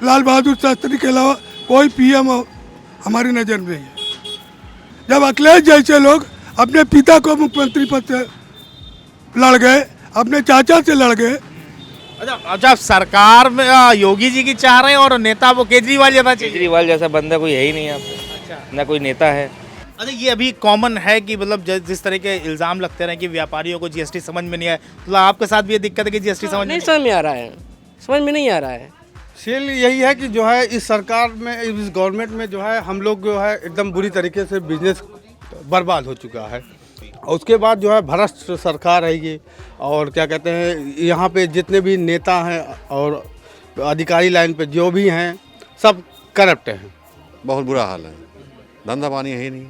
लाल बहादुर शास्त्री के अलावा कोई पीएम हमारी नज़र में नहीं है। जब अखिलेश जैसे लोग अपने पिता को मुख्यमंत्री पद से लड़ गए, अपने चाचा से लड़ गए। अच्छा, सरकार में योगी जी की चाह रहे हैं और नेता वो केजरीवाल जैसा चाहिए। केजरीवाल जैसा बंदा कोई है ही नहीं यहाँ पे। अच्छा, ना कोई नेता है। अच्छा, ये अभी कॉमन है कि मतलब जिस तरह के इल्ज़ाम लगते रहे कि व्यापारियों को जीएसटी समझ में नहीं आया, मतलब आपके साथ भी ये दिक्कत है कि जीएसटी समझ में नहीं समझ में आ रहा है, समझ में नहीं आ रहा है। सील यही है कि जो है इस सरकार में, इस गवर्नमेंट में जो है हम लोग जो है एकदम बुरी तरीके से बिजनेस बर्बाद हो चुका है। और उसके बाद जो है भ्रष्ट सरकार है ये। और क्या कहते हैं, यहाँ पे जितने भी नेता हैं और अधिकारी लाइन पे जो भी हैं सब करप्ट हैं। बहुत बुरा हाल है, धंधा पानी है ही नहीं।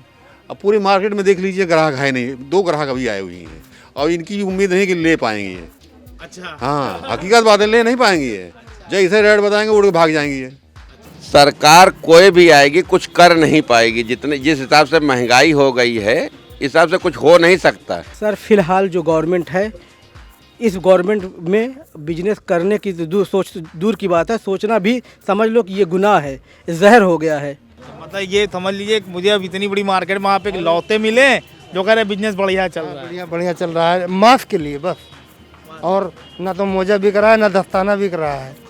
अब पूरी मार्केट में देख लीजिए, ग्राहक है नहीं, 2 ग्राहक अभी आए हुए हैं और इनकी भी उम्मीद नहीं कि ले पाएंगे ये। अच्छा, हाँ, हकीकत बात है, ले नहीं पाएंगे ये। जैसे रेट बताएंगे उड़ के भाग जाएंगी ये। सरकार कोई भी आएगी कुछ कर नहीं पाएगी। जिस हिसाब से महंगाई हो गई है, इस हिसाब से कुछ हो नहीं सकता। सर फिलहाल जो गवर्नमेंट है, इस गवर्नमेंट में बिजनेस करने की दूर की बात है, सोचना भी समझ लो कि ये गुनाह है, जहर हो गया है। मतलब ये समझ लीजिए कि मुझे अब इतनी बड़ी मार्केट में आप एक लौते मिले जो कह रहे बिजनेस बढ़िया चल रहा है। बढ़िया बढ़िया चल रहा है, मास्क के लिए बस। और ना तो मोजा बिक रहा है, ना दस्ताना बिक रहा है।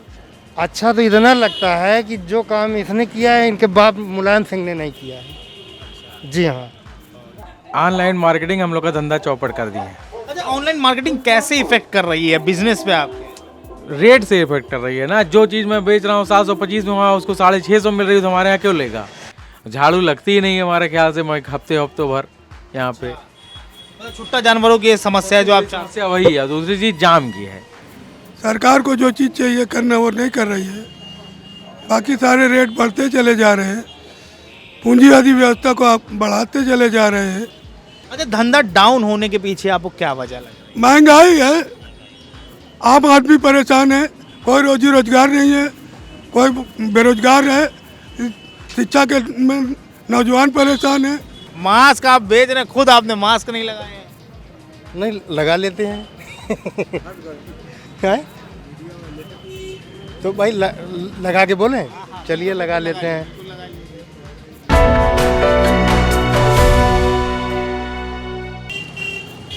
अच्छा तो इतना लगता है कि जो काम इसने किया है, इनके बाप मुलायम सिंह ने नहीं किया है। जी हाँ, ऑनलाइन मार्केटिंग हम लोग का धंधा चौपट कर दिए है। अच्छा, ऑनलाइन मार्केटिंग कैसे इफेक्ट कर रही है बिजनेस पे आप? रेट से इफेक्ट कर रही है ना। जो चीज़ मैं बेच रहा हूँ 725 में, वहाँ उसको 650 मिल रही है, तो हमारे यहाँ क्यों लेगा? झाड़ू लगती ही नहीं है हमारे ख्याल से, मैं हफ्ते भर यहाँ पे। छुट्टा जानवरों की समस्या है जो आप समस्या वही है। दूसरी चीज़ जाम की है। सरकार को जो चीज़ चाहिए करना वो नहीं कर रही है। बाकी सारे रेट बढ़ते चले जा रहे हैं, पूंजीवादी व्यवस्था को आप बढ़ाते चले जा रहे हैं। अच्छा, धंधा डाउन होने के पीछे आपको क्या वजह लग? महंगाई है, आम आदमी परेशान है, कोई रोजी रोजगार नहीं है, कोई बेरोजगार है, शिक्षा के नौजवान परेशान है। मास्क आप बेच रहे हैं, खुद आपने मास्क नहीं लगाए हैं। नहीं लगा लेते हैं। क्या है? तो भाई लगा के बोले, चलिए लगा लेते हैं।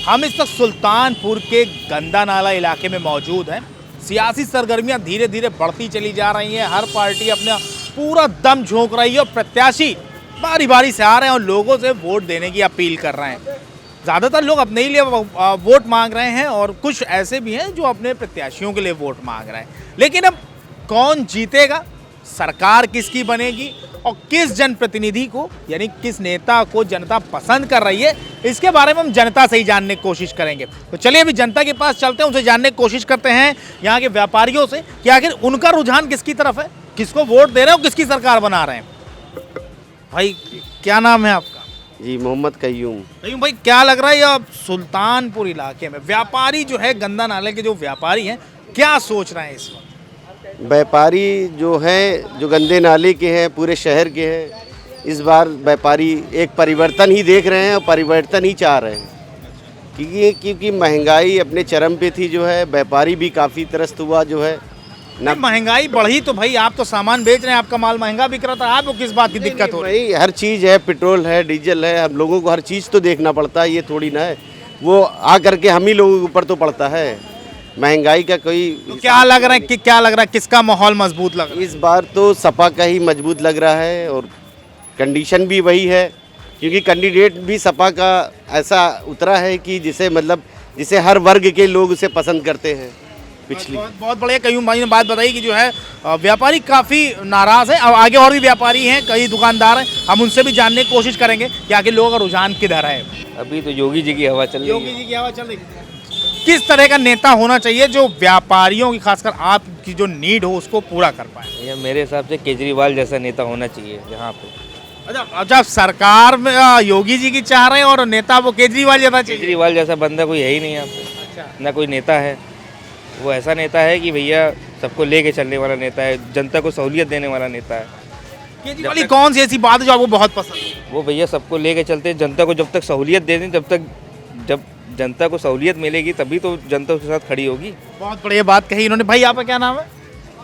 हम इस वक्त सुल्तानपुर के गंदा नाला इलाके में मौजूद हैं। सियासी सरगर्मियां धीरे धीरे बढ़ती चली जा रही हैं। हर पार्टी अपना पूरा दम झोंक रही है और प्रत्याशी बारी बारी से आ रहे हैं और लोगों से वोट देने की अपील कर रहे हैं। ज़्यादातर लोग अपने ही लिए वोट मांग रहे हैं और कुछ ऐसे भी हैं जो अपने प्रत्याशियों के लिए वोट मांग रहे हैं। लेकिन अब कौन जीतेगा, सरकार किसकी बनेगी और किस जनप्रतिनिधि को, यानी किस नेता को जनता पसंद कर रही है, इसके बारे में हम जनता से ही जानने की कोशिश करेंगे। तो चलिए अभी जनता के पास चलते हैं, उनसे जानने की कोशिश करते हैं, यहाँ के व्यापारियों से, कि आखिर उनका रुझान किसकी तरफ है, किसको वोट दे रहे हैं और किसकी सरकार बना रहे हैं। भाई क्या नाम है आपका? जी मोहम्मद कयूम। कयूम भाई, क्या लग रहा है अब सुल्तानपुर इलाके में व्यापारी जो है, गंदा नाले के जो व्यापारी हैं, क्या सोच रहे हैं इस वक्त? व्यापारी जो हैं, जो गंदे नाले के हैं, पूरे शहर के हैं, इस बार व्यापारी एक परिवर्तन ही देख रहे हैं और परिवर्तन ही चाह रहे हैं। क्योंकि महंगाई अपने चरम पे थी जो है, व्यापारी भी काफ़ी त्रस्त हुआ जो है ना। महंगाई बढ़ी तो भाई आप तो सामान बेच रहे हैं, आपका माल महंगा बिक रहा था, आपको किस बात की दिक्कत हो रही है? भाई हर चीज़ है, पेट्रोल है, डीजल है, हम लोगों को हर चीज़ तो देखना पड़ता है। ये थोड़ी ना है वो आ करके हम ही लोगों के ऊपर तो पड़ता है महंगाई का कोई। तो क्या लग रहा है कि क्या लग रहा है, किसका माहौल मजबूत लग रहा है? इस बार तो सपा का ही मजबूत लग रहा है और कंडीशन भी वही है, क्योंकि कैंडिडेट भी सपा का ऐसा उतरा है कि जिसे हर वर्ग के लोग उसे पसंद करते हैं। पिछली बहुत बढ़िया कयूम भाई ने बात बताई कि जो है व्यापारी काफ़ी नाराज़ है। अब आगे और भी व्यापारी हैं, कई दुकानदार हैं, हम उनसे भी जानने की कोशिश करेंगे कि आगे लोगों का रुझान किधर है। अभी तो योगी जी की हवा चल रही है। योगी जी की हवा चल रही है। किस तरह का नेता होना चाहिए जो व्यापारियों की, खासकर आपकी जो नीड हो, उसको पूरा कर पाए? ये मेरे हिसाब से केजरीवाल जैसा नेता होना चाहिए यहाँ पे। अच्छा, सरकार में योगी जी की चाह रहे हैं और नेता वो केजरीवाल जैसा चाहिए। केजरीवाल जैसा बंदा कोई है ही नहीं यहाँ पे। अच्छा, ना कोई नेता है। वो ऐसा नेता है कि भैया सबको लेके चलने वाला नेता है, जनता को सहूलियत देने वाला नेता है। केजरीवाल की कौन सी ऐसी बात है जो आपको बहुत पसंद है? वो भैया सबको लेके चलते हैं, जनता को जब तक सहूलियत दे दें, जब जनता को सहूलियत मिलेगी तभी तो जनता उसके साथ खड़ी होगी। बहुत बढ़िया बात कही इन्होंने। भाई आपका क्या नाम है?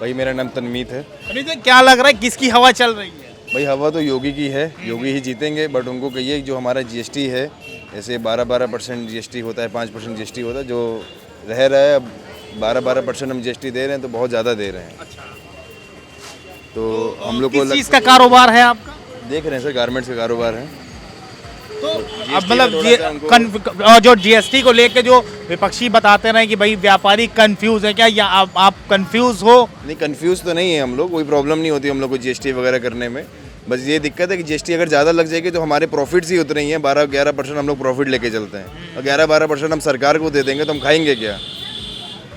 भाई मेरा नाम तनमीत है। अभी तो क्या लग रहा है किसकी हवा चल रही है? भाई हवा तो योगी की है, योगी ही जीतेंगे, बट उनको कहिए कि जो हमारा जीएसटी है, ऐसे 12% जीएसटी होता है, 5% जीएसटी होता है, जो रह रहा है, अब 12% हम जीएसटी दे रहे हैं तो बहुत ज़्यादा दे रहे हैं। तो हम लोग को किस चीज़ का कारोबार है आपका? देख रहे हैं सर, गारमेंट्स का कारोबार है। तो अब मतलब जो जीएसटी को लेके जो विपक्षी बताते रहे कि भाई व्यापारी कंफ्यूज है, क्या या आप कंफ्यूज हो? नहीं, कंफ्यूज तो नहीं है हम लोग, कोई प्रॉब्लम नहीं होती हम लोग को जीएसटी वगैरह करने में। बस ये दिक्कत है कि जीएसटी अगर ज़्यादा लग जाएगी तो हमारे प्रॉफिट्स ही उतरे हैं, 12-11% हम लोग प्रॉफिट लेके चलते हैं, और 11-12% हम सरकार को दे देंगे तो हम खाएंगे क्या?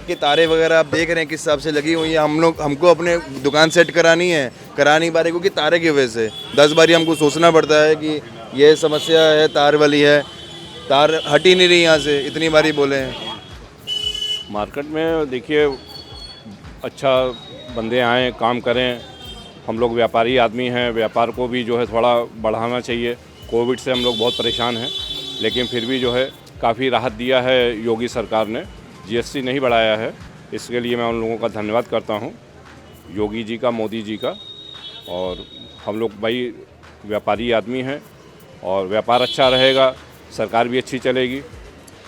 कि तारे वगैरह आप देख रहे हैं किस हिसाब से लगी हुई है, हमको अपने दुकान सेट करानी है, करा नहीं पा रहे क्योंकि तारे की वजह से 10 बारी हमको सोचना पड़ता है कि ये समस्या है, तार वाली है, तार हट ही नहीं रही यहाँ से, इतनी बारी बोले हैं। मार्केट में देखिए अच्छा बंदे आएँ, काम करें। हम लोग व्यापारी आदमी हैं, व्यापार को भी जो है थोड़ा बढ़ाना चाहिए। कोविड से हम लोग बहुत परेशान हैं, लेकिन फिर भी जो है काफ़ी राहत दिया है योगी सरकार ने, जीएसटी नहीं बढ़ाया है। इसके लिए मैं उन लोगों का धन्यवाद करता हूं, योगी जी का, मोदी जी का। और हम लोग भाई व्यापारी आदमी हैं और व्यापार अच्छा रहेगा, सरकार भी अच्छी चलेगी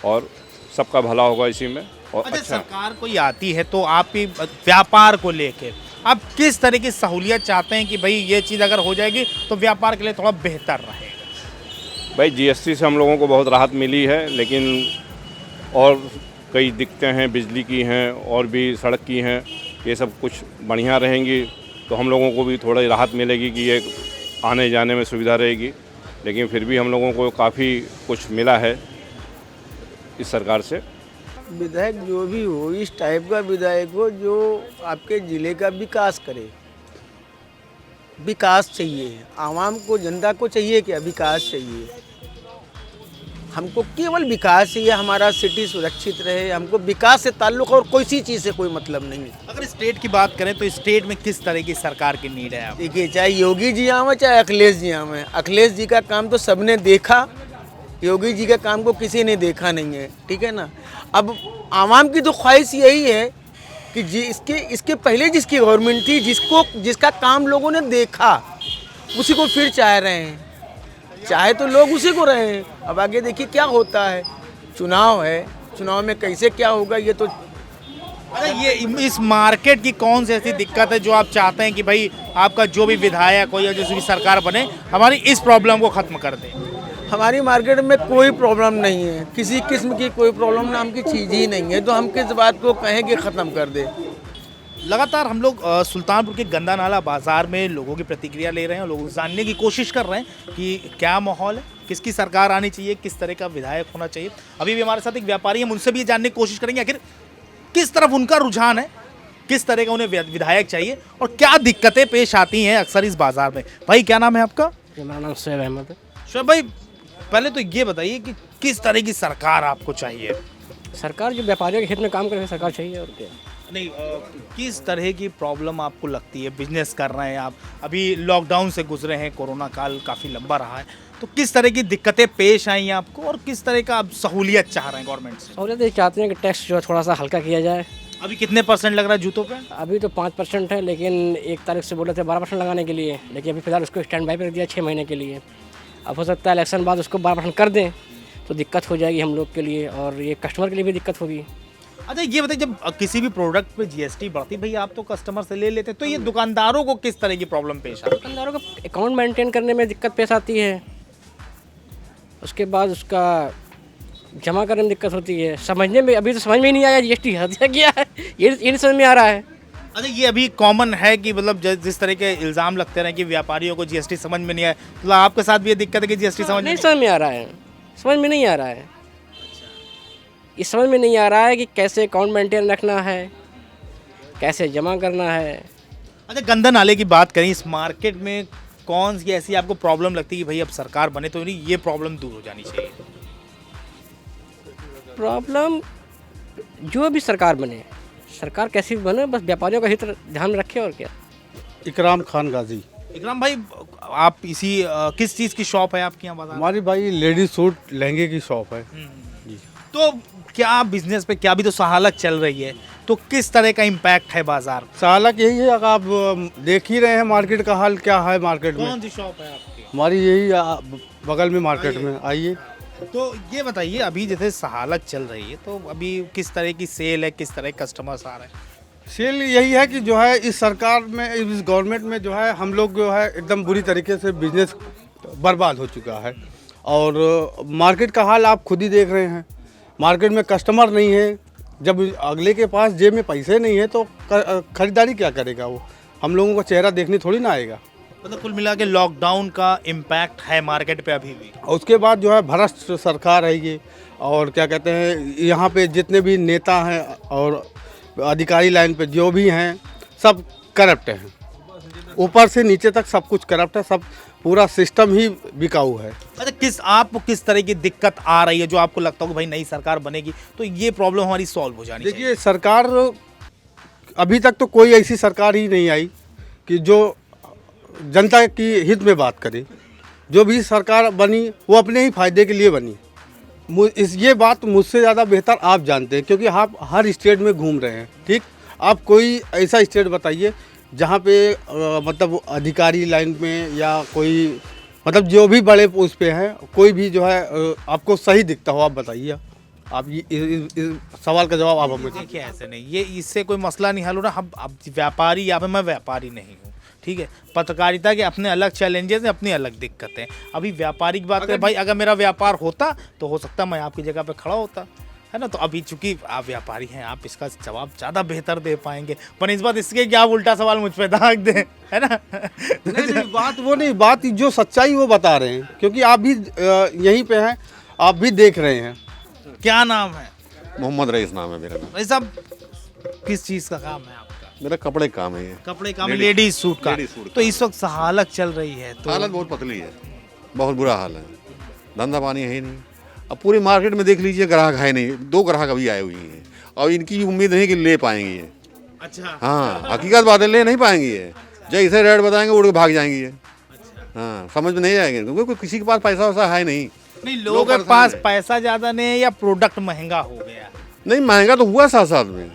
और सबका भला होगा इसी में। और अच्छा, सरकार कोई आती है तो आप भी व्यापार को लेके आप किस तरह की सहूलियत चाहते हैं कि भाई ये चीज़ अगर हो जाएगी तो व्यापार के लिए थोड़ा बेहतर रहेगा? भाई जीएसटी से हम लोगों को बहुत राहत मिली है, लेकिन और कई दिक्कतें हैं, बिजली की हैं और भी सड़क की हैं, ये सब कुछ बढ़िया रहेंगी तो हम लोगों को भी थोड़ी राहत मिलेगी कि ये आने जाने में सुविधा रहेगी। लेकिन फिर भी हम लोगों को काफ़ी कुछ मिला है इस सरकार से। विधायक जो भी हो, इस टाइप का विधायक हो जो आपके ज़िले का विकास करे। विकास चाहिए आवाम को, जनता को चाहिए क्या? विकास चाहिए हमको, केवल विकास चाहिए, हमारा सिटी सुरक्षित रहे, हमको विकास से ताल्लुक़ और कोई सी चीज़ से कोई मतलब नहीं है। अगर स्टेट की बात करें तो स्टेट में किस तरह की सरकार की नीड है? देखिए, चाहे योगी जी आवे चाहे अखिलेश जी आवे, अखिलेश जी का काम तो सबने देखा, योगी जी का काम को किसी ने देखा नहीं है, ठीक है ना। अब आवाम की तो ख्वाहिश यही है कि इसके पहले जिसकी गवर्नमेंट थी, जिसका काम लोगों ने देखा, उसी को फिर चाह रहे हैं, चाहे तो लोग उसी को रहे हैं। अब आगे देखिए क्या होता है, चुनाव है, चुनाव में कैसे क्या होगा ये तो। अरे ये इस मार्केट की कौन सी ऐसी दिक्कत है जो आप चाहते हैं कि भाई आपका जो भी विधायक हो या जो भी सरकार बने हमारी इस प्रॉब्लम को ख़त्म कर दे? हमारी मार्केट में कोई प्रॉब्लम नहीं है, किसी किस्म की कोई प्रॉब्लम नाम की चीज़ ही नहीं है, तो हम किस बात को कहें कि ख़त्म कर दे। लगातार हम लोग सुल्तानपुर के गंदा नाला बाज़ार में लोगों की प्रतिक्रिया ले रहे हैं, लोग जानने की कोशिश कर रहे हैं कि क्या माहौल है, किसकी सरकार आनी चाहिए, किस तरह का विधायक होना चाहिए। अभी भी हमारे साथ एक व्यापारी हैं, उनसे भी ये जानने की कोशिश करेंगे आखिर किस तरफ उनका रुझान है, किस तरह का उन्हें विधायक चाहिए और क्या दिक्कतें पेश आती हैं अक्सर इस बाज़ार में। भाई क्या नाम है आपका? मेरा नाम शोएब अहमद है। शोएब भाई, पहले तो ये बताइए कि किस तरह की सरकार आपको चाहिए? सरकार जो व्यापारियों के हित में काम करे, सरकार चाहिए और क्या। नहीं, किस तरह की प्रॉब्लम आपको लगती है? बिजनेस कर रहे हैं आप, अभी लॉकडाउन से गुजरे हैं, कोरोना काल काफ़ी लंबा रहा है, तो किस तरह की दिक्कतें पेश आई हैं आपको और किस तरह का आप सहूलियत चाह रहे हैं गवर्नमेंट से? सहूलियत ये चाहते हैं कि टैक्स जो है थोड़ा सा हल्का किया जाए। अभी कितने % लग रहा है जूतों पे? अभी तो 5% है, लेकिन 1 तारीख से बोले थे 12% लगाने के लिए, लेकिन अभी फिलहाल उसको स्टैंड बाई पर दिया 6 महीने के लिए। अब हो सकता है इलेक्शन बाद उसको 12% कर दें तो दिक्कत हो जाएगी हम लोग के लिए और ये कस्टमर के लिए भी दिक्कत होगी। अच्छा ये बताइए, जब किसी भी प्रोडक्ट पे जीएसटी बढ़ती, भाई आप तो कस्टमर से ले लेते हैं, तो ये दुकानदारों को किस तरह की प्रॉब्लम पेश आती है? दुकानदारों को अकाउंट मेंटेन करने में दिक्कत पेश आती है, उसके बाद उसका जमा करने में दिक्कत होती है, समझने में अभी तो समझ में ही नहीं आया जीएसटी हत्या क्या है, ये नहीं समझ में आ रहा है। अच्छा ये अभी कॉमन है कि मतलब जिस तरह के इल्ज़ाम लगते रहे कि व्यापारियों को जीएसटी समझ में नहीं आया, तो आपके साथ भी ये दिक्कत है कि जीएसटी समझ में आ रहा है, समझ में नहीं आ रहा है। ये समझ में नहीं आ रहा है कि कैसे अकाउंट मेंटेन रखना है, कैसे जमा करना है। अच्छा गंदा नाले की बात करें, इस मार्केट में कौन सी ऐसी आपको प्रॉब्लम लगती है कि भाई अब सरकार बने तो ये प्रॉब्लम दूर हो जानी चाहिए? प्रॉब्लम जो भी सरकार बने, सरकार कैसी भी बने, बस व्यापारियों का हित ध्यान में रखे और क्या। इकराम खान गाजी। इकराम भाई, आप इसी किस चीज़ की शॉप है आपके यहाँ बाजार? हमारी भाई लेडीज सूट लहंगे की शॉप है जी। तो क्या बिजनेस पे क्या भी तो सहालत चल रही है, तो किस तरह का इम्पैक्ट है बाजार में? सालक यही है, अगर आप देख ही रहे हैं मार्केट का हाल क्या है मार्केट में। कौन सी शॉप है आपकी? हमारी यही बगल में मार्केट में आइए। तो ये बताइए, अभी जैसे सहालक चल रही है तो अभी किस तरह की सेल है, किस तरह कस्टमर्स आ रहे हैं? सेल यही है कि जो है इस सरकार में, इस गवर्नमेंट में जो है हम लोग जो है एकदम बुरी तरीके से बिजनेस बर्बाद हो चुका है। और मार्केट का हाल आप खुद ही देख रहे हैं, मार्केट में कस्टमर नहीं है। जब अगले के पास जेब में पैसे नहीं है तो खरीदारी क्या करेगा वो? हम लोगों का चेहरा देखने थोड़ी ना आएगा। मतलब कुल मिला के लॉकडाउन का इम्पैक्ट है मार्केट पे अभी भी। और उसके बाद जो है भ्रष्ट सरकार है ये, और क्या कहते हैं, यहाँ पे जितने भी नेता हैं और अधिकारी लाइन पे जो भी हैं सब करप्ट हैं, ऊपर से नीचे तक सब कुछ करप्ट है, सब पूरा सिस्टम ही बिकाऊ है। अच्छा, आपको किस तरह की दिक्कत आ रही है जो आपको लगता हो कि भाई नई सरकार बनेगी तो ये प्रॉब्लम हमारी सॉल्व हो जानी चाहिए? देखिए, सरकार अभी तक तो कोई ऐसी सरकार ही नहीं आई कि जो जनता की हित में बात करे। जो भी सरकार बनी वो अपने ही फायदे के लिए बनी। ये बात मुझसे ज़्यादा बेहतर आप जानते हैं, क्योंकि आप हर स्टेट में घूम रहे हैं। ठीक, आप कोई ऐसा स्टेट बताइए जहाँ पे मतलब अधिकारी लाइन में या कोई मतलब जो भी बड़े उस पे हैं, कोई भी जो है आपको सही दिखता हो, आप बताइए। आप इस सवाल का जवाब आप हमें देखिए। ऐसे नहीं, ये इससे कोई मसला नहीं हल हो रहा। हम अब व्यापारी, यहाँ पे मैं व्यापारी नहीं हूँ, ठीक है। पत्रकारिता के अपने अलग चैलेंजेस हैं, अपनी अलग दिक्कतें। अभी व्यापारी की बात करें, भाई अगर मेरा व्यापार होता तो हो सकता मैं आपकी जगह पे खड़ा होता, है ना। तो अभी चूंकि आप व्यापारी हैं, आप इसका जवाब ज़्यादा बेहतर दे पाएंगे। पर इस बात इसके क्या आप उल्टा सवाल मुझ पे दाग दें, है ना। नहीं, बात वो नहीं, बात जो सच्चाई वो बता रहे हैं, क्योंकि आप भी यहीं पे हैं, आप भी देख रहे हैं। क्या नाम है? मोहम्मद रईस नाम है मेरा नाम। भाई साहब, किस चीज़ का काम है आपका? मेरा कपड़े का काम है ये। कपड़े काम, लेडीज सूट का। तो इस वक्त सहालक चल रही है तो हालत बहुत पतली है, बहुत बुरा हाल है, धंधा पानी है ही नहीं। अब पूरी मार्केट में देख लीजिए, ग्राहक है नहीं, 2 ग्राहक अभी आए हुए हैं और इनकी उम्मीद नहीं कि ले पाएंगे ये। अच्छा, हाँ, हकीकत बात है, ले नहीं पाएंगे ये। जैसे रेट बताएंगे उड़ के भाग जाएंगे ये। हाँ, समझ में नहीं आएंगे, क्योंकि किसी के पास पैसा वैसा है नहीं। नहीं, लोगों के पास पैसा ज़्यादा नहीं है या प्रोडक्ट महंगा हो गया? नहीं, महंगा तो हुआ साथ साथ में,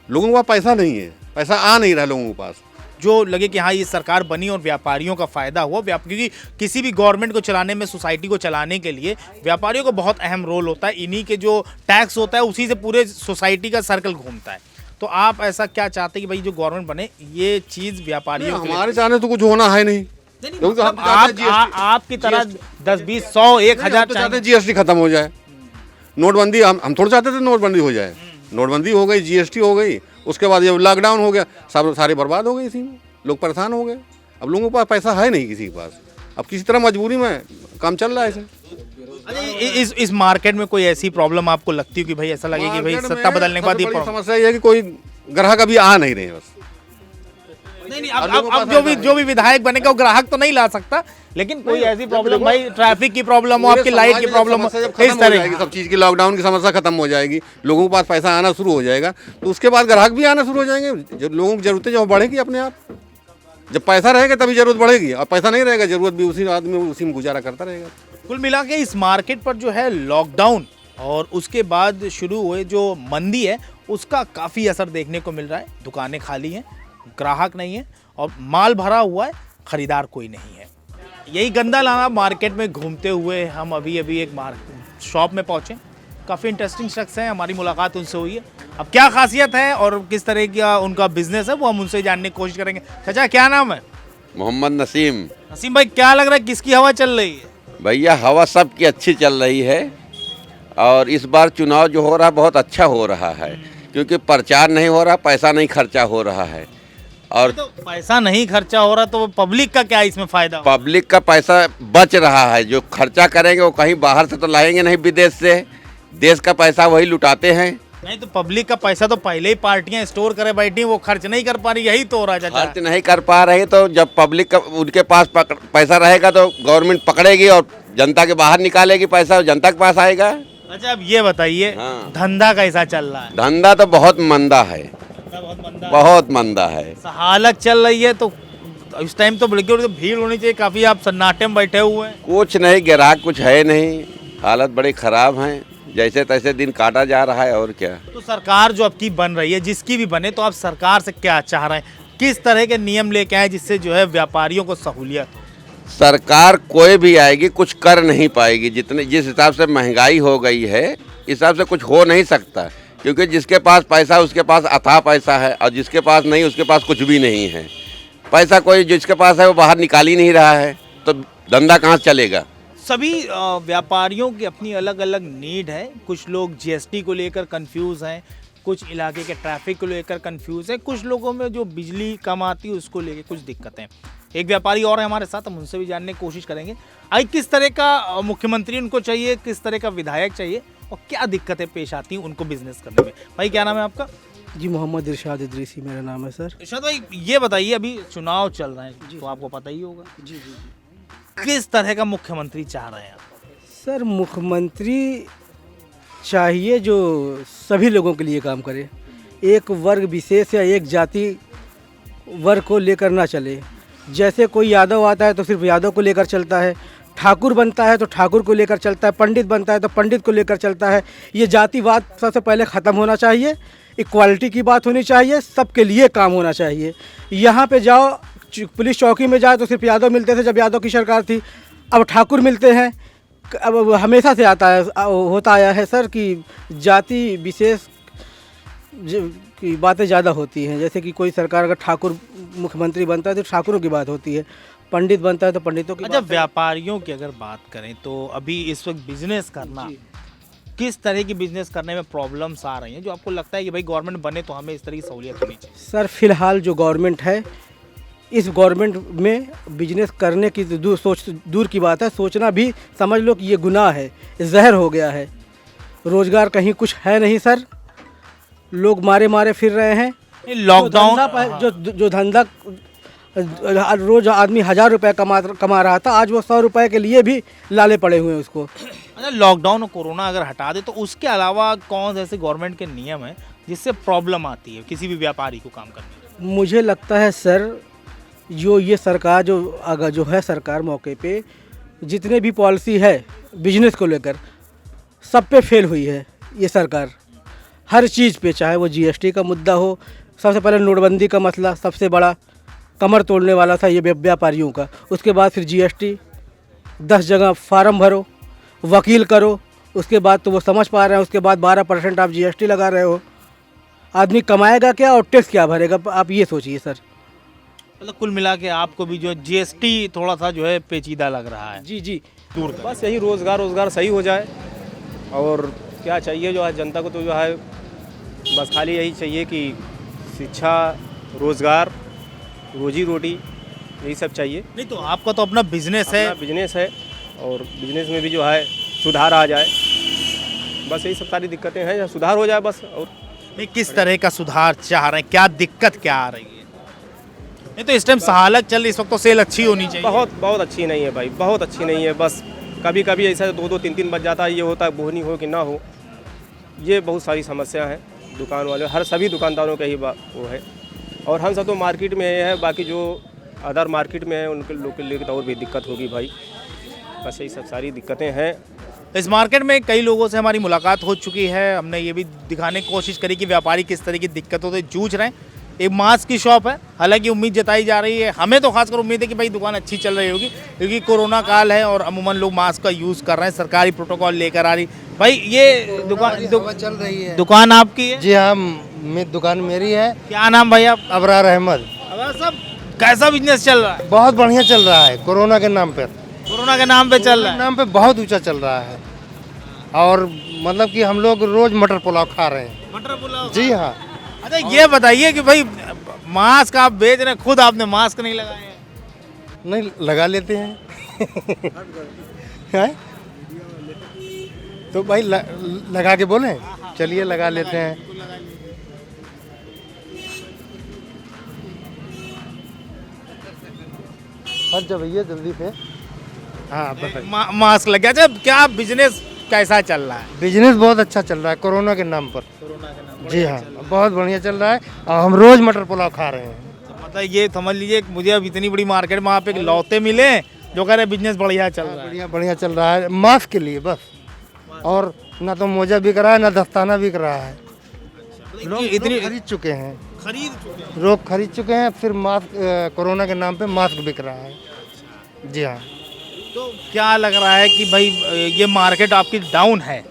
लोगों के पास पैसा नहीं है, पैसा आ नहीं रहा लोगों के पास। जो लगे कि हाँ ये सरकार बनी और व्यापारियों का फ़ायदा हुआ। क्योंकि किसी भी गवर्नमेंट को चलाने में, सोसाइटी को चलाने के लिए व्यापारियों को बहुत अहम रोल होता है। इन्हीं के जो टैक्स होता है उसी से पूरे सोसाइटी का सर्कल घूमता है। तो आप ऐसा क्या चाहते हैं कि भाई जो गवर्नमेंट बने ये चीज़ व्यापारियों के हमारे चाहने तो कुछ होना है नहीं। आपकी तरह 10, 20, 100, 1000 चाहते हैं जीएसटी खत्म हो जाए, नोटबंदी। हम थोड़ा चाहते थे नोटबंदी हो जाए। नोटबंदी हो गई, जीएसटी हो गई, उसके बाद ये लॉकडाउन हो गया, सब सारे बर्बाद हो गए, इसी में लोग परेशान हो गए। अब लोगों के पास पैसा है नहीं किसी के पास, अब किसी तरह मजबूरी में काम चल रहा है ऐसे। इस मार्केट में कोई ऐसी प्रॉब्लम आपको लगती है कि भाई ऐसा लगे कि भाई सत्ता बदलने के बाद ये समस्या ये है कि कोई ग्राहक अभी आ नहीं रहे बस। नहीं, अब जो भी विधायक बनेगा वो ग्राहक तो नहीं ला सकता, लेकिन कोई ऐसी प्रॉब्लम, भाई ट्रैफिक की प्रॉब्लम हो, आपकी लाइट की प्रॉब्लम हो, इस तरह की सब चीज़ की, लॉकडाउन की समस्या खत्म हो जाएगी, लोगों के पास पैसा आना शुरू हो जाएगा, तो उसके बाद ग्राहक भी आना शुरू हो जाएंगे। जो लोगों की जरूरतें जो बढ़ेगी अपने आप, जब पैसा रहेगा तभी जरूरत बढ़ेगी, और पैसा नहीं रहेगा जरूरत भी उसी आदमी उसी में गुजारा करता रहेगा। कुल मिला के इस मार्केट पर जो है लॉकडाउन और उसके बाद शुरू हुए जो मंदी है उसका काफ़ी असर देखने को मिल रहा है। दुकानें खाली हैं, ग्राहक नहीं है और माल भरा हुआ है, ख़रीदार कोई नहीं है। यही गंदा नाला मार्केट में घूमते हुए हम अभी एक शॉप में पहुँचे। काफ़ी इंटरेस्टिंग शख्स हैं, हमारी मुलाकात उनसे हुई है। अब क्या खासियत है और किस तरह का उनका बिजनेस है वो हम उनसे जानने की कोशिश करेंगे। चाचा, क्या नाम है? मोहम्मद नसीम। नसीम भाई, क्या लग रहा है किसकी हवा चल रही है? भैया हवा सबकी अच्छी चल रही है, और इस बार चुनाव जो हो रहा है बहुत अच्छा हो रहा है, क्योंकि प्रचार नहीं हो रहा, पैसा नहीं खर्चा हो रहा है। और तो पैसा नहीं खर्चा हो रहा तो पब्लिक का क्या इसमें फायदा? पब्लिक का पैसा बच रहा है, जो खर्चा करेंगे वो कहीं बाहर से तो लाएंगे नहीं, विदेश से, देश का पैसा वही लुटाते हैं। नहीं तो पब्लिक का पैसा तो पहले ही पार्टियां स्टोर करे बैठी, वो खर्च नहीं कर पा रही, यही तो हो रहा है। खर्च नहीं कर पा रही, तो जब पब्लिक का उनके पास पैसा रहेगा तो गवर्नमेंट पकड़ेगी और जनता के बाहर निकालेगी पैसा, जनता के पास आएगा। अच्छा, अब ये बताइए, हाँ। धंधा कैसा चल रहा है? धंधा तो बहुत मंदा है, बहुत मंदा है। सहालक चल रही है तो इस टाइम तो भीड़ होनी चाहिए काफ़ी, आप सन्नाटे में बैठे हुए हैं। कुछ नहीं, ग्राहक कुछ है नहीं, हालत बड़ी ख़राब है, जैसे तैसे दिन काटा जा रहा है और क्या। तो सरकार जो आपकी बन रही है, जिसकी भी बने, तो आप सरकार से क्या चाह रहे हैं? किस तरह के नियम लेके आए जिससे जो है व्यापारियों को सहूलियत हो? सरकार कोई भी आएगी कुछ कर नहीं पाएगी। जिस हिसाब से महंगाई हो गई है, इस हिसाब से कुछ हो नहीं सकता, क्योंकि जिसके पास पैसा है उसके पास अथाह पैसा है, और जिसके पास नहीं उसके पास कुछ भी नहीं है। पैसा कोई जिसके पास है वो बाहर निकाल ही नहीं रहा है, तो धंधा कहाँ चलेगा। सभी व्यापारियों की अपनी अलग अलग नीड है। कुछ लोग जीएसटी को लेकर कंफ्यूज हैं, कुछ इलाके के ट्रैफिक को लेकर कंफ्यूज है, कुछ लोगों में जो बिजली कम आती है उसको लेकर कुछ दिक्कतें हैं। एक व्यापारी और है हमारे साथ, हम उनसे भी जानने की कोशिश करेंगे आई किस तरह का मुख्यमंत्री उनको चाहिए, किस तरह का विधायक चाहिए और क्या दिक्कतें पेश आती हैं उनको बिजनेस करने में। भाई क्या नाम है आपका? जी मोहम्मद इरशाद इदरीसी मेरा नाम है सर। इरशाद भाई ये बताइए, अभी चुनाव चल रहे हैं तो आपको पता ही होगा, जी जी जी। किस तरह का मुख्यमंत्री चाह रहे हैं आप? सर मुख्यमंत्री चाहिए जो सभी लोगों के लिए काम करे, एक वर्ग विशेष या एक जाति वर्ग को लेकर ना चले। जैसे कोई यादव आता है तो सिर्फ यादव को लेकर चलता है, ठाकुर बनता है तो ठाकुर को लेकर चलता है, पंडित बनता है तो पंडित को लेकर चलता है। ये जातिवाद सबसे पहले ख़त्म होना चाहिए, इक्वालिटी की बात होनी चाहिए, सबके लिए काम होना चाहिए। यहाँ पे जाओ पुलिस चौकी में जाए तो सिर्फ यादव मिलते थे जब यादव की सरकार थी, अब ठाकुर मिलते हैं। अब हमेशा से होता आया है सर कि जाति विशेष की बातें ज़्यादा होती हैं। जैसे कि कोई सरकार अगर ठाकुर मुख्यमंत्री बनता है तो ठाकुरों की बात होती है, पंडित बनता है तो पंडितों की। अच्छा, व्यापारियों की अगर बात करें तो अभी इस वक्त बिजनेस करना, किस तरह की बिजनेस करने में प्रॉब्लम्स आ रही हैं जो आपको लगता है कि भाई गवर्नमेंट बने तो हमें इस तरह की सहूलियत होनी चाहिए? सर फिलहाल जो गवर्नमेंट है, इस गवर्नमेंट में बिजनेस करने की दूर की बात है, सोचना भी समझ लो कि ये गुनाह है, जहर हो गया है। रोजगार कहीं कुछ है नहीं सर, लोग मारे मारे फिर रहे हैं। लॉकडाउन जो धंधा रोज आदमी 1000 रुपये कमा रहा था, आज वो 100 रुपये के लिए भी लाले पड़े हुए हैं उसको। अच्छा, लॉकडाउन और कोरोना अगर हटा दे तो उसके अलावा कौन से ऐसे गवर्नमेंट के नियम हैं जिससे प्रॉब्लम आती है किसी भी व्यापारी को काम करने में? मुझे लगता है सर जो ये सरकार जो है सरकार मौके पे जितने भी पॉलिसी है बिजनेस को लेकर सब पे फेल हुई है ये सरकार, हर चीज़ पे, चाहे वो जीएसटी का मुद्दा हो। सबसे पहले नोटबंदी का मसला सबसे बड़ा कमर तोड़ने वाला था ये व्यापारियों का। उसके बाद फिर जीएसटी, 10 जगह फार्म भरो, वकील करो, उसके बाद तो वो समझ पा रहे हैं, उसके बाद 12% आप जीएसटी लगा रहे हो। आदमी कमाएगा क्या और टैक्स क्या भरेगा, आप ये सोचिए सर। मतलब कुल मिला के आपको भी जो जीएसटी थोड़ा सा जो है पेचीदा लग रहा है। जी जी, दूर बस यही रोज़गार सही हो जाए। और क्या चाहिए जो है जनता को, तो जो है बस खाली यही चाहिए कि शिक्षा, रोज़गार, रोजी रोटी, यही सब चाहिए। नहीं तो आपका तो अपना बिजनेस है, बिजनेस है और बिजनेस में भी जो है सुधार आ जाए, बस यही सब सारी दिक्कतें हैं, सुधार हो जाए बस। और नहीं किस तरह का सुधार चाह रहे हैं, क्या दिक्कत क्या आ रही है? नहीं तो इस टाइम सहालक चल रही, इस वक्त तो सेल अच्छी होनी चाहिए। बहुत अच्छी नहीं है भाई, बहुत अच्छी नहीं है। बस कभी कभी ऐसा 2-2, 3-3 बज जाता है, ये होता है बोहनी हो कि ना हो, ये बहुत सारी समस्या हैं दुकान वाले, हर सभी दुकानदारों का ही वो है। और हम सब तो मार्केट में है, बाकी जो अदर मार्केट में है उनके लोग के लिए तो और भी दिक्कत होगी भाई। बस यही सब सारी दिक्कतें हैं। इस मार्केट में कई लोगों से हमारी मुलाकात हो चुकी है, हमने ये भी दिखाने की कोशिश करी कि व्यापारी किस तरह की दिक्कतों से जूझ रहे हैं। एक मास्क की शॉप है, हालांकि उम्मीद जताई जा रही है, हमें तो खासकर उम्मीद है कि भाई दुकान अच्छी चल रही होगी, क्योंकि कोरोना काल है और अमूमन लोग मास्क का यूज़ कर रहे हैं, सरकारी प्रोटोकॉल लेकर आ रही। भाई ये दुकान चल रही है। दुकान आपकी है? जी हाँ, दुकान मेरी है। क्या नाम भाई आप? अबरार अहमद। अबरार साहब, कैसा बिजनेस चल रहा है? बहुत बढ़िया चल रहा है, कोरोना के नाम पर। कोरोना के नाम पे चल रहा है, नाम पे बहुत ऊंचा चल रहा है। और मतलब कि हम लोग रोज मटर पुलाव खा रहे हैं। मटर पुलाव? जी हाँ। अच्छा ये बताइए कि भाई मास्क आप बेच रहे हैं, खुद आपने मास्क नहीं लगाए हैं? नहीं, लगा लेते हैं। हैं? तो भाई लगा के बोले, चलिए लगा लेते हैं। फट जा भैया जल्दी से। हाँ बताइए। मास्क लग गया। अच्छा क्या बिजनेस कैसा चल रहा है? बिजनेस बहुत अच्छा चल रहा है कोरोना के नाम पर। जी हाँ, बहुत बढ़िया चल रहा है और हम रोज मटर पुलाव खा रहे हैं। तो मतलब ये समझ लीजिए मुझे अब इतनी बड़ी मार्केट में आप एक लौते मिले जो कह रहे बिजनेस बढ़िया चल रहा है। बढ़िया चल रहा है, मास्क के लिए बस। और ना तो मोजा बिक रहा है ना दस्ताना बिक रहा है। लोग इतनी खरीद चुके हैं, खरीद लोग खरीद चुके हैं, फिर मास्क कोरोना के नाम पे मास्क बिक रहा है। जी हाँ। तो क्या लग रहा है कि भाई ये मार्केट आपकी डाउन है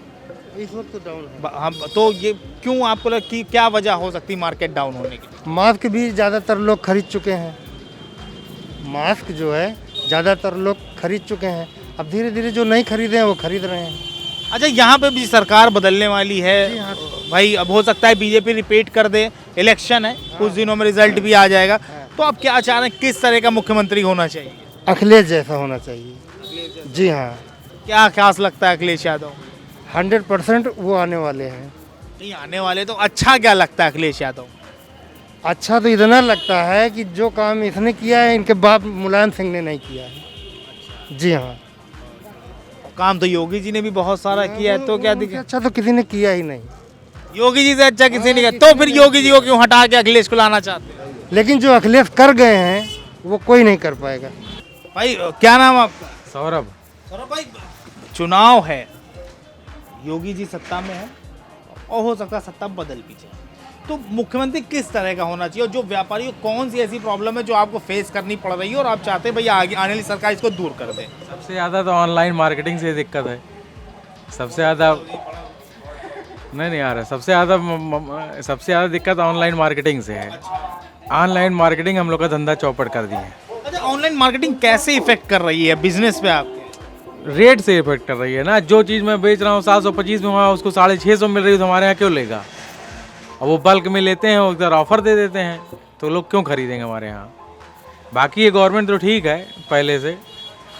इस वक्त तो डाउन है। हम तो ये क्यों आपको लग कि क्या वजह हो सकती है मार्केट डाउन होने की? मास्क भी ज़्यादातर लोग खरीद चुके हैं, मास्क जो है ज़्यादातर लोग खरीद चुके हैं। अब धीरे धीरे जो नहीं खरीदे हैं वो खरीद रहे हैं। अच्छा, यहाँ पे भी सरकार बदलने वाली है भाई, अब हो सकता है बीजेपी रिपीट कर दे, इलेक्शन है, कुछ दिनों में रिजल्ट भी आ जाएगा। तो आप क्या चाह रहे हैं, किस तरह का मुख्यमंत्री होना चाहिए? अखिलेश जैसा होना चाहिए। जी हाँ। क्या खास लगता है अखिलेश यादव? 100% वो आने वाले हैं। नहीं आने वाले, तो अच्छा क्या लगता है अखिलेश यादव? अच्छा तो इतना लगता है कि जो काम इसने किया है इनके बाप मुलायम सिंह ने नहीं किया है। जी हाँ। काम तो योगी जी ने भी बहुत सारा किया है, तो क्या दिक्कत? अच्छा तो किसी ने किया ही नहीं। योगी जी से अच्छा किसी ने किया, तो फिर योगी जी को क्यों हटा के अखिलेश को लाना चाहते हैं? लेकिन जो अखिलेश कर गए हैं वो कोई नहीं कर पाएगा। भाई क्या नाम आपका? सौरभ। सौरभ भाई, चुनाव है, योगी जी सत्ता में है और हो सकता है सत्ता बदल भी जाए, तो मुख्यमंत्री किस तरह का होना चाहिए और जो व्यापारियों कौन सी ऐसी प्रॉब्लम है जो आपको फेस करनी पड़ रही है और आप चाहते हैं भैया आगे आने वाली सरकार इसको दूर कर दे? सबसे ज़्यादा तो ऑनलाइन मार्केटिंग से दिक्कत है। सबसे ज़्यादा नहीं आ रहा। सबसे ज़्यादा दिक्कत ऑनलाइन मार्केटिंग से है। ऑनलाइन मार्केटिंग हम लोग का धंधा चौपट कर दी है। अच्छा, ऑनलाइन मार्केटिंग कैसे इफेक्ट कर रही है बिजनेस पे आपके? रेट से इफेक्ट कर रही है ना। जो चीज़ मैं बेच रहा हूँ 725 में, वहाँ उसको 650 मिल रही है, तो हमारे यहाँ क्यों लेगा? और वो बल्क में लेते हैं, वो इधर ऑफर दे देते हैं, तो लोग क्यों खरीदेंगे हमारे यहाँ? बाकी ये गवर्नमेंट तो ठीक है पहले से,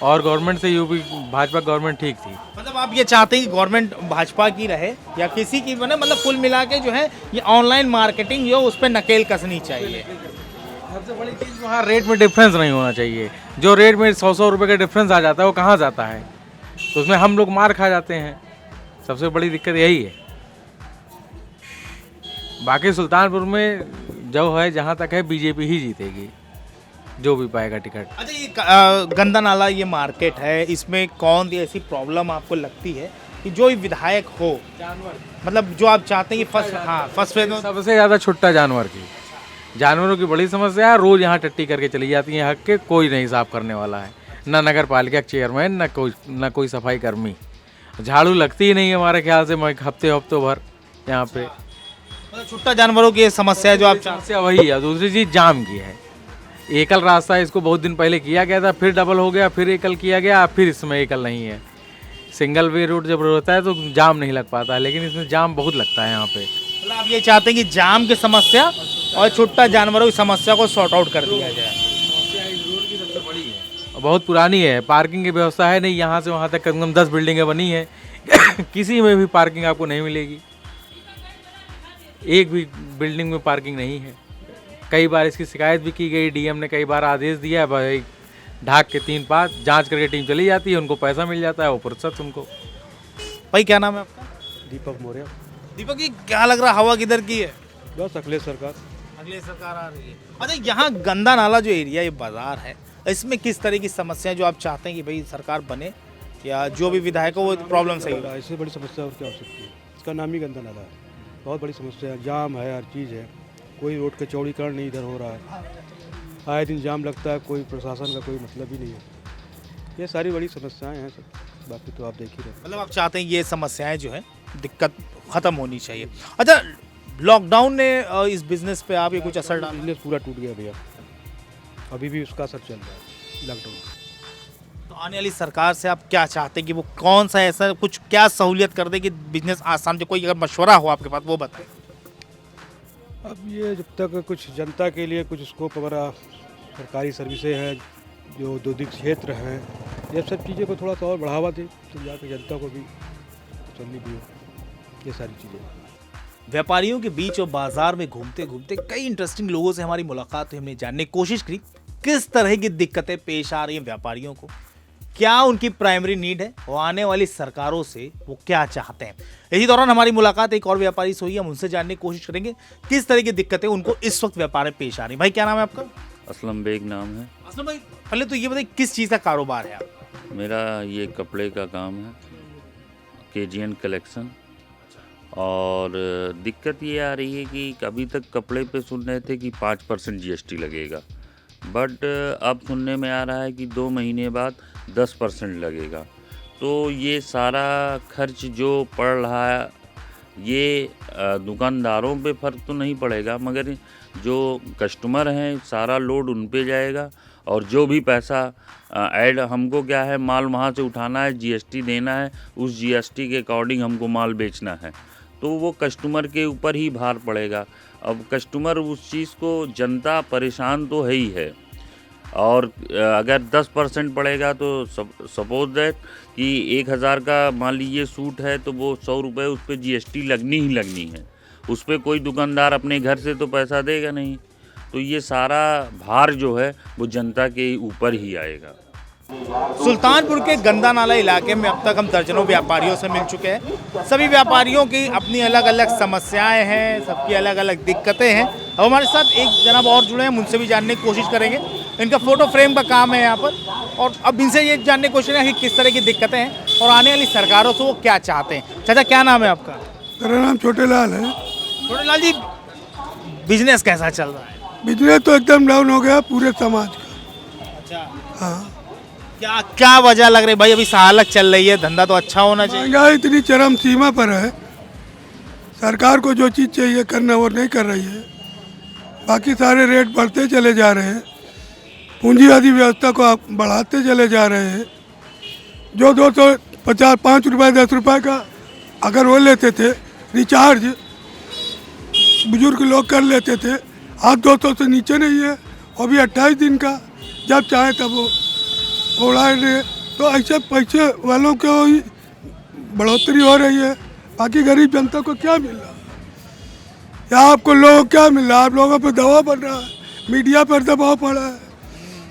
और गवर्नमेंट से यूपी भाजपा गवर्नमेंट ठीक थी। मतलब आप ये चाहते हैं कि गवर्नमेंट भाजपा की रहे या किसी की बने, मतलब कुल मिला के जो है ये ऑनलाइन मार्केटिंग जो उस पर नकेल कसनी चाहिए। सबसे बड़ी चीज़ वहाँ रेट में डिफरेंस नहीं होना चाहिए। जो रेट में 100 रुपये का डिफरेंस आ जाता है वो कहाँ जाता है, तो उसमें हम लोग मार खा जाते हैं। सबसे बड़ी दिक्कत यही है। बाकी सुल्तानपुर में जो है, जहाँ तक है, बीजेपी ही जीतेगी, जो भी पाएगा टिकट। अच्छा, ये गंदा नाला ये मार्केट है, इसमें कौन सी ऐसी प्रॉब्लम आपको लगती है कि जो विधायक हो, मतलब जो आप चाहते हैं कि फर्स्ट फेज में? सबसे ज़्यादा छुट्टा जानवरों की बड़ी समस्या है। रोज़ यहाँ टट्टी करके चली जाती हैं, हक के कोई नहीं साफ करने वाला है, ना नगर पालिका चेयरमैन, ना कोई सफाई कर्मी। झाड़ू लगती ही नहीं है हमारे ख्याल से, मैं हफ्तों भर यहाँ पे। छुट्टा जानवरों की समस्या है जो आप समस्या वही है। दूसरी चीज़ जाम की है। एकल रास्ता इसको बहुत दिन पहले किया गया था, फिर डबल हो गया, फिर एकल किया गया, फिर इसमें एकल नहीं है। सिंगल वे रूट जब होता है तो जाम नहीं लग पाता है, लेकिन इसमें जाम बहुत लगता है यहाँ पे। मतलब आप ये चाहते हैं कि जाम की समस्या और छुट्टा जानवरों की समस्या को सॉर्ट आउट कर दिया जाए? बहुत पुरानी है, पार्किंग की व्यवस्था है नहीं। यहाँ से वहाँ तक कम से कम 10 बिल्डिंगें बनी हैं, किसी में भी पार्किंग आपको नहीं मिलेगी। एक भी बिल्डिंग में पार्किंग नहीं है। कई बार इसकी शिकायत भी की गई, डीएम ने कई बार आदेश दिया है, भाई ढाक के 3 पात जांच करके टीम चली जाती है, उनको पैसा मिल जाता है, वो फुर्सत उनको। भाई क्या नाम है आपका? दीपक मौर्य। दीपक जी, क्या लग रहा हवा किधर की है? बस अखिलेश सरकार। अगले सरकार आ रही है। अच्छा, यहाँ गंदा नाला जो एरिया, ये बाजार है, इसमें किस तरह की समस्या जो आप चाहते हैं कि भाई सरकार बने या जो भी विधायक हो वो प्रॉब्लम सही हो? इससे बड़ी समस्या और क्या हो सकती है? इसका नाम ही गंदा नाला है। बहुत बड़ी समस्या है, जाम है, हर चीज़ है, कोई रोड का चौड़ीकरण नहीं इधर हो रहा है, आए दिन जाम लगता है, कोई प्रशासन का कोई मतलब ही नहीं है। ये सारी बड़ी समस्याएं हैं सब, बाकी तो आप देख ही रहे। मतलब आप चाहते हैं ये समस्याएं जो है, दिक्कत ख़त्म होनी चाहिए। अच्छा, लॉकडाउन ने इस बिज़नेस पे आप ये कुछ असर डाला? बिजनेस पूरा टूट गया भैया, अभी भी उसका असर चल रहा है लॉकडाउन। तो आने वाली सरकार से आप क्या चाहते हैं कि वो कौन सा ऐसा कुछ क्या सहूलियत कर दे कि बिजनेस आसान, जो कोई अगर मशवरा हो आपके पास वो बताएं। अब ये जब तक कुछ जनता के लिए कुछ स्कोप वगैरह, सरकारी सर्विसेज हैं, जो औद्योगिक क्षेत्र हैं, ये सब चीज़ें को थोड़ा सा और बढ़ावा दे तो जाकर जनता को भी चलनी भी हो, ये सारी चीज़ें। व्यापारियों के बीच और बाजार में घूमते घूमते कई इंटरेस्टिंग लोगों से हमारी मुलाकात हुई, हमने जानने की कोशिश की किस तरह की दिक्कतें पेश आ रही हैं व्यापारियों को, क्या उनकी प्राइमरी नीड है और आने वाली सरकारों से वो क्या चाहते हैं। इसी दौरान हमारी मुलाकात एक और व्यापारी से हुई, हम उनसे जानने की कोशिश करेंगे किस तरह की दिक्कतें उनको इस वक्त व्यापार में पेश आ रही। भाई क्या नाम है आपका? असलम बेग नाम है। असलम भाई, पहले तो ये बताइए किस चीज़ का कारोबार है आप? मेरा ये कपड़े का काम है, केजीएन कलेक्शन। और दिक्कत ये आ रही है कि अभी तक कपड़े पे सुन रहे थे कि 5% जीएसटी लगेगा, बट अब सुनने में आ रहा है कि 2 महीने बाद 10% लगेगा। तो ये सारा खर्च जो पड़ रहा है ये दुकानदारों पे फ़र्क तो नहीं पड़ेगा, मगर जो कस्टमर हैं सारा लोड उन पे जाएगा। और जो भी पैसा ऐड हमको क्या है, माल वहाँ से उठाना है, जीएसटी देना है, उस जीएसटी के अकॉर्डिंग हमको माल बेचना है, तो वो कस्टमर के ऊपर ही भार पड़ेगा। अब कस्टमर उस चीज़ को, जनता परेशान तो है ही है। और अगर 10% पड़ेगा तो सपोज दैट कि 1000 का मान लीजिए सूट है तो वो 100 रुपये उस पर जीएसटी लगनी ही लगनी है। उस पर कोई दुकानदार अपने घर से तो पैसा देगा नहीं, तो ये सारा भार जो है वो जनता के ऊपर ही आएगा। सुल्तानपुर के गंदा नाला इलाके में अब तक हम दर्जनों व्यापारियों से मिल चुके हैं। सभी व्यापारियों की अपनी अलग अलग समस्याएं हैं, सबकी अलग अलग दिक्कतें हैं। अब हमारे साथ एक जनाब और जुड़े हैं, उनसे भी जानने की कोशिश करेंगे। इनका फ़ोटो फ्रेम का काम है यहाँ पर, और अब इनसे ये जानने की कोशिश है कि किस तरह की दिक्कतें हैं और आने वाली सरकारों से वो क्या चाहते हैं। चाचा क्या नाम है आपका? मेरा नाम छोटे लाल है। छोटे लाल जी, बिजनेस कैसा चल रहा है? बिजनेस तो एकदम डाउन हो गया पूरे समाज का। अच्छा, हाँ। क्या वजह लग रही भाई? अभी हालत चल रही है, धंधा तो अच्छा होना चाहिए। महंगाई इतनी चरम सीमा पर है, सरकार को जो चीज़ चाहिए करना वो नहीं कर रही है। बाकी सारे रेट बढ़ते चले जा रहे हैं, पूंजीवादी व्यवस्था को आप बढ़ाते चले जा रहे हैं। जो 250 5 रुपये 10 रुपये का अगर वो लेते थे रिचार्ज, बुजुर्ग लोग कर लेते थे, आज 200 से नीचे नहीं है, वो भी 28 दिन का, जब चाहे तब वो उड़ा रहे। तो ऐसे पैसे वालों को ही बढ़ोतरी हो रही है, बाकी गरीब जनता को क्या मिल रहा है? या आपको लोगों को क्या मिल रहा है? आप लोगों पर दबाव पड़ रहा है, मीडिया पर दबाव पड़ा है,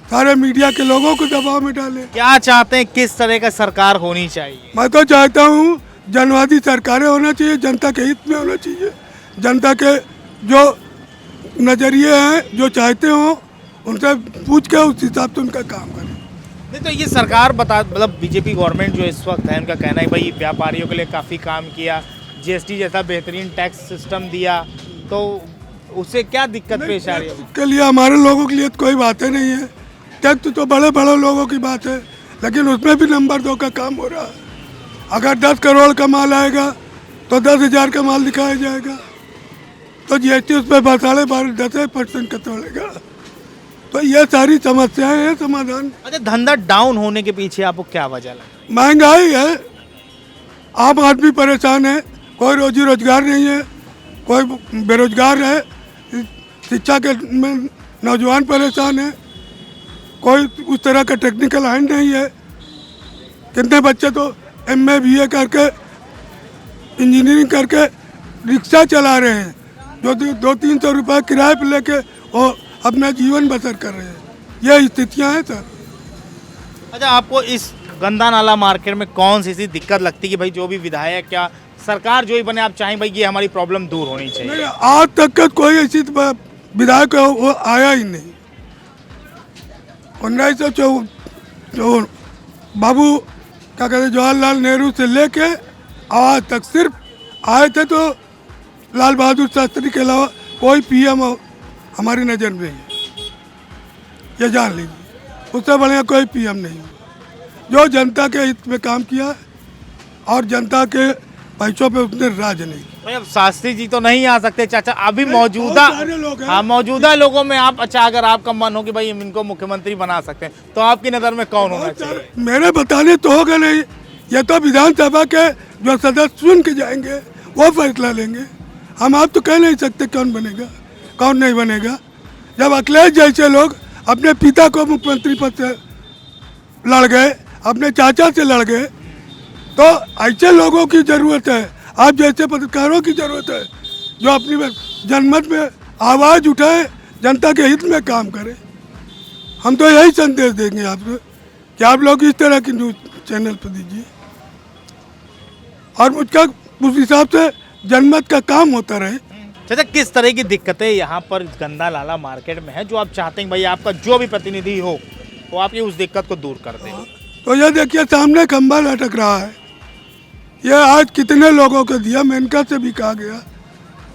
सारे मीडिया के लोगों को दबाव में डाले। क्या चाहते हैं, किस तरह का सरकार होनी चाहिए? मैं तो चाहता हूँ जनवादी सरकारें होना चाहिए, जनता के हित में होना चाहिए। जनता के जो नज़रिए हैं, जो चाहते हो, उनसे पूछ के उस हिसाब से उनका काम करें। नहीं तो ये सरकार मतलब बीजेपी गवर्नमेंट जो इस वक्त है, उनका कहना है भाई व्यापारियों के लिए काफ़ी काम किया, जीएसटी जैसा बेहतरीन टैक्स सिस्टम दिया, तो उससे क्या दिक्कत पेश आ रही है? उसके लिए हमारे लोगों के लिए तो कोई बातें नहीं है। टैक्स तो बड़े बड़े लोगों की बात है, लेकिन उसमें भी नंबर 2 का काम हो रहा है। अगर 10 करोड़ का माल आएगा तो 10,000 का माल दिखाया जाएगा, तो जीएसटी उस पर 12.5% का तोड़ेगा। तो ये सारी समस्याएं हैं, समाधान। अच्छा, धंधा डाउन होने के पीछे आपको क्या वजह लगा? महंगाई है, आम आदमी परेशान है, कोई रोजी रोजगार नहीं है, कोई बेरोजगार है, शिक्षा के में नौजवान परेशान है, कोई उस तरह का टेक्निकल हैंड नहीं है। कितने बच्चे तो MA BA करके, इंजीनियरिंग करके रिक्शा चला रहे हैं, जो 200-300 रुपये किराए पर लेके वो अपना जीवन बसर कर रहे हैं। ये स्थितियाँ हैं सर। अच्छा, आपको इस गंदा नाला मार्केट में कौन सी दिक्कत लगती है कि भाई जो भी विधायक या सरकार जो ही बने, आप चाहें भाई ये हमारी प्रॉब्लम दूर होनी चाहिए? नहीं, आज तक का कोई ऐसी विधायक वो आया ही नहीं। 1954 बाबू क्या कहते जवाहरलाल नेहरू से लेके आज तक सिर्फ आए थे तो लाल बहादुर शास्त्री के अलावा कोई PM हमारी नज़र में है, ये जान लीजिए। उससे बढ़िया कोई PM नहीं जो जनता के हित में काम किया और जनता के पैसों पे उसने राज नहीं। भाई अब शास्त्री जी तो नहीं आ सकते चाचा, अभी मौजूदा लोगों में आप, अच्छा अगर आपका मन हो कि भाई इनको मुख्यमंत्री बना सकते हैं, तो आपकी नज़र में कौन होना चाहिए? मेरे बताने तो होगा नहीं, ये तो विधानसभा के जो सदस्य चुन के जाएंगे वो फैसला लेंगे। हम आप तो कह नहीं सकते कौन बनेगा कौन नहीं बनेगा। जब अखिलेश जैसे लोग अपने पिता को मुख्यमंत्री पद से लड़ गए, अपने चाचा से लड़ गए, तो ऐसे लोगों की ज़रूरत है, आप जैसे पत्रकारों की ज़रूरत है, जो अपनी जनमत में आवाज़ उठाए, जनता के हित में काम करें। हम तो यही संदेश देंगे आपको कि आप लोग इस तरह की न्यूज़ चैनल पर दीजिए और मुझका उस हिसाब से जनमत का काम होता रहे। चाचा, किस तरह की दिक्कतें यहाँ पर गंदा नाला मार्केट में है जो आप चाहते हैं भाई आपका जो भी प्रतिनिधि हो वो आपकी उस दिक्कत को दूर कर दे? तो ये देखिए सामने खंभा लटक रहा है, ये आज कितने लोगों को दिया, मेनका से भी कहा गया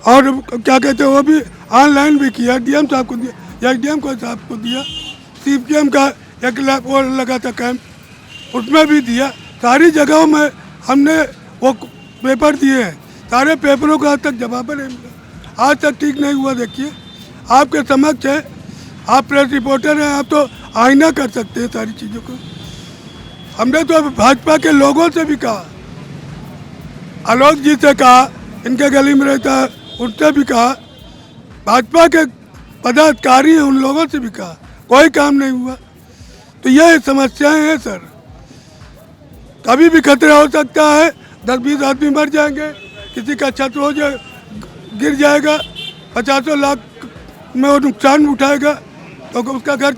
और क्या कहते हैं वो भी ऑनलाइन भी किया, डीएम साहब को दिया, एसडीएम को साहब को दिया, सीपीएम का 1 लाख वो लगा था कैंप, उसमें भी दिया। सारी जगहों में हमने वो पेपर दिए हैं, सारे पेपरों का आज तक जवाब नहीं मिला, आज तक ठीक नहीं हुआ। देखिए आपके समक्ष है, आप प्रेस रिपोर्टर हैं, आप तो आईना कर सकते हैं सारी चीज़ों को। हमने तो भाजपा के लोगों से भी कहा, आलोक जी से कहा, इनके गली में रहता है उनसे भी कहा, भाजपा के पदाधिकारी हैं उन लोगों से भी कहा, कोई काम नहीं हुआ। तो ये समस्याएं हैं सर, कभी भी खतरा हो सकता है, 10-20 आदमी मर जाएंगे, किसी का छत हो जाए गिर जाएगा, 50 लाख में वो नुकसान उठाएगा तो उसका घर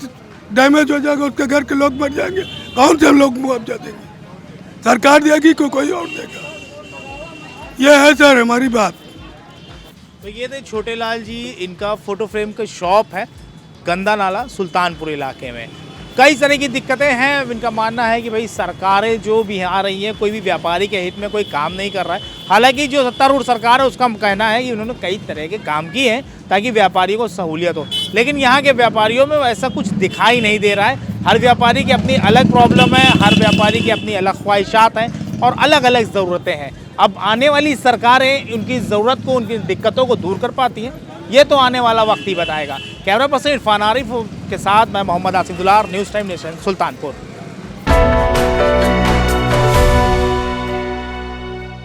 डैमेज हो जाएगा, उसके घर के लोग मर जाएंगे, कौन से लोग मुआवजा देंगे? सरकार देगी कोई और देगा? ये है सर हमारी बात। तो ये थे छोटे लाल जी, इनका फोटो फ्रेम का शॉप है गंदा नाला सुल्तानपुर इलाके में। कई तरह की दिक्कतें हैं, इनका मानना है कि भाई सरकारें जो भी आ रही हैं कोई भी व्यापारी के हित में कोई काम नहीं कर रहा है। हालांकि जो सत्तारूढ़ सरकार है उसका कहना है कि उन्होंने कई तरह के काम किए हैं ताकि व्यापारियों को सहूलियत हो, लेकिन यहाँ के व्यापारियों में ऐसा कुछ दिखाई नहीं दे रहा है। हर व्यापारी की अपनी अलग प्रॉब्लम है, हर व्यापारी की अपनी अलग ख्वाहिशात हैं और अलग अलग ज़रूरतें हैं। अब आने वाली सरकारें उनकी ज़रूरत को, उनकी दिक्कतों को दूर कर पाती हैं, ये तो आने वाला वक्त ही बताएगा। कैमरा पर्सन इरफान आरिफ के साथ मैं मोहम्मद आसिफ दुलार, न्यूज़ टाइम नेशन, सुल्तानपुर।